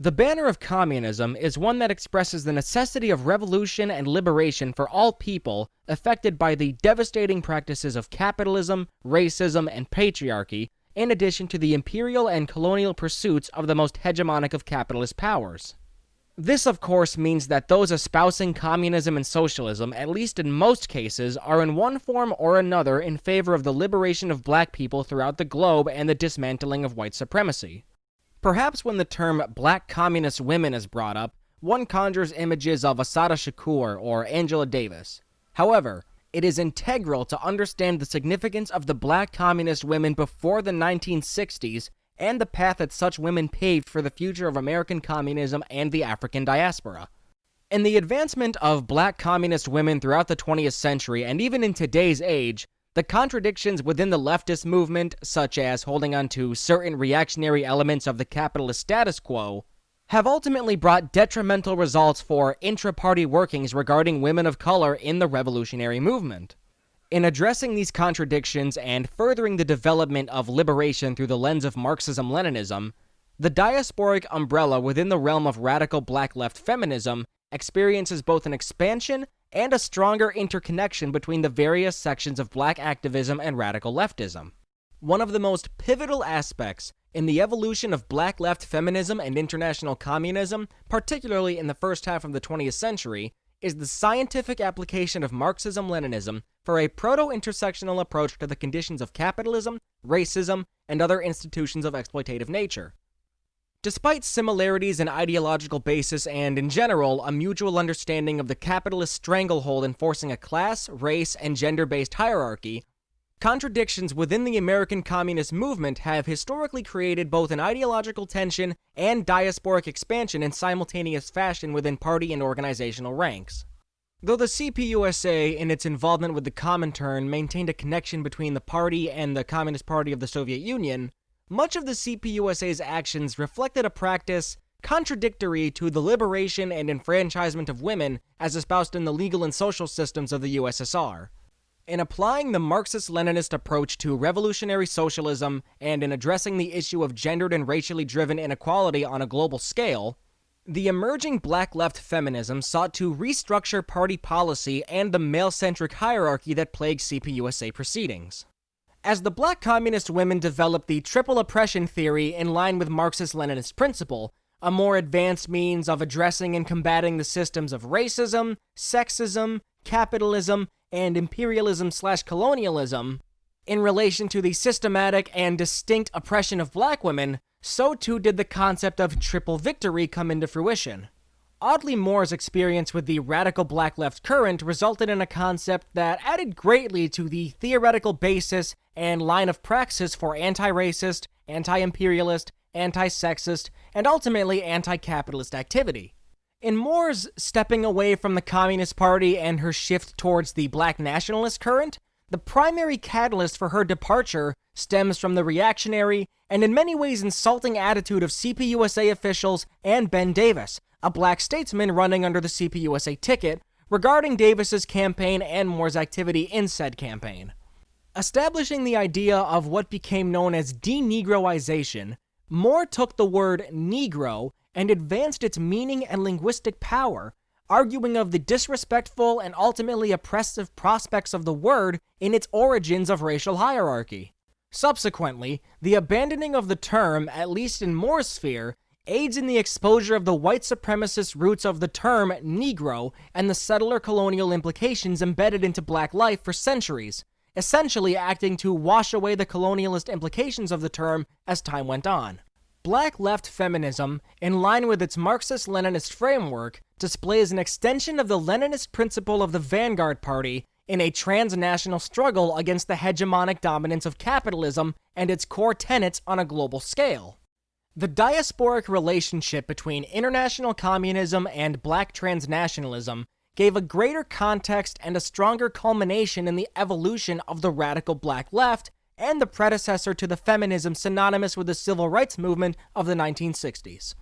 The banner of communism is one that expresses the necessity of revolution and liberation for all people affected by the devastating practices of capitalism, racism, and patriarchy, in addition to the imperial and colonial pursuits of the most hegemonic of capitalist powers. This, of course, means that those espousing communism and socialism, at least in most cases, are in one form or another in favor of the liberation of black people throughout the globe and the dismantling of white supremacy. Perhaps when the term black communist women is brought up, one conjures images of Assata Shakur or Angela Davis. However, it is integral to understand the significance of the black communist women before the 1960s and the path that such women paved for the future of American communism and the African diaspora. In the advancement of black communist women throughout the 20th century and even in today's age, the contradictions within the leftist movement, such as holding on to certain reactionary elements of the capitalist status quo, have ultimately brought detrimental results for intra-party workings regarding women of color in the revolutionary movement. In addressing these contradictions and furthering the development of liberation through the lens of Marxism-Leninism, the diasporic umbrella within the realm of radical black left feminism experiences both an expansion and a stronger interconnection between the various sections of black activism and radical leftism. One of the most pivotal aspects in the evolution of black left feminism and international communism, particularly in the first half of the 20th century, is the scientific application of Marxism-Leninism for a proto-intersectional approach to the conditions of capitalism, racism, and other institutions of exploitative nature. Despite similarities in ideological basis and, in general, a mutual understanding of the capitalist stranglehold enforcing a class, race, and gender-based hierarchy, contradictions within the American communist movement have historically created both an ideological tension and diasporic expansion in simultaneous fashion within party and organizational ranks. Though the CPUSA, in its involvement with the Comintern, maintained a connection between the party and the Communist Party of the Soviet Union, much of the CPUSA's actions reflected a practice contradictory to the liberation and enfranchisement of women as espoused in the legal and social systems of the USSR. In applying the Marxist-Leninist approach to revolutionary socialism and in addressing the issue of gendered and racially driven inequality on a global scale, the emerging black left feminism sought to restructure party policy and the male-centric hierarchy that plagued CPUSA proceedings. As the black communist women developed the triple oppression theory in line with Marxist-Leninist principle, a more advanced means of addressing and combating the systems of racism, sexism, capitalism, and imperialism/colonialism, in relation to the systematic and distinct oppression of black women, so too did the concept of triple victory come into fruition. Audley Moore's experience with the radical black left current resulted in a concept that added greatly to the theoretical basis and line of praxis for anti-racist, anti-imperialist, anti-sexist, and ultimately anti-capitalist activity. In Moore's stepping away from the Communist Party and her shift towards the black nationalist current, the primary catalyst for her departure stems from the reactionary and in many ways insulting attitude of CPUSA officials and Ben Davis, a black statesman running under the CPUSA ticket, regarding Davis's campaign and Moore's activity in said campaign. Establishing the idea of what became known as denegroization, Moore took the word Negro and advanced its meaning and linguistic power, arguing of the disrespectful and ultimately oppressive prospects of the word in its origins of racial hierarchy. Subsequently, the abandoning of the term, at least in Moore's sphere, aids in the exposure of the white supremacist roots of the term Negro and the settler colonial implications embedded into black life for centuries, essentially acting to wash away the colonialist implications of the term as time went on. Black left feminism, in line with its Marxist-Leninist framework, displays an extension of the Leninist principle of the vanguard party in a transnational struggle against the hegemonic dominance of capitalism and its core tenets on a global scale. The diasporic relationship between international communism and black transnationalism gave a greater context and a stronger culmination in the evolution of the radical black left and the predecessor to the feminism synonymous with the civil rights movement of the 1960s.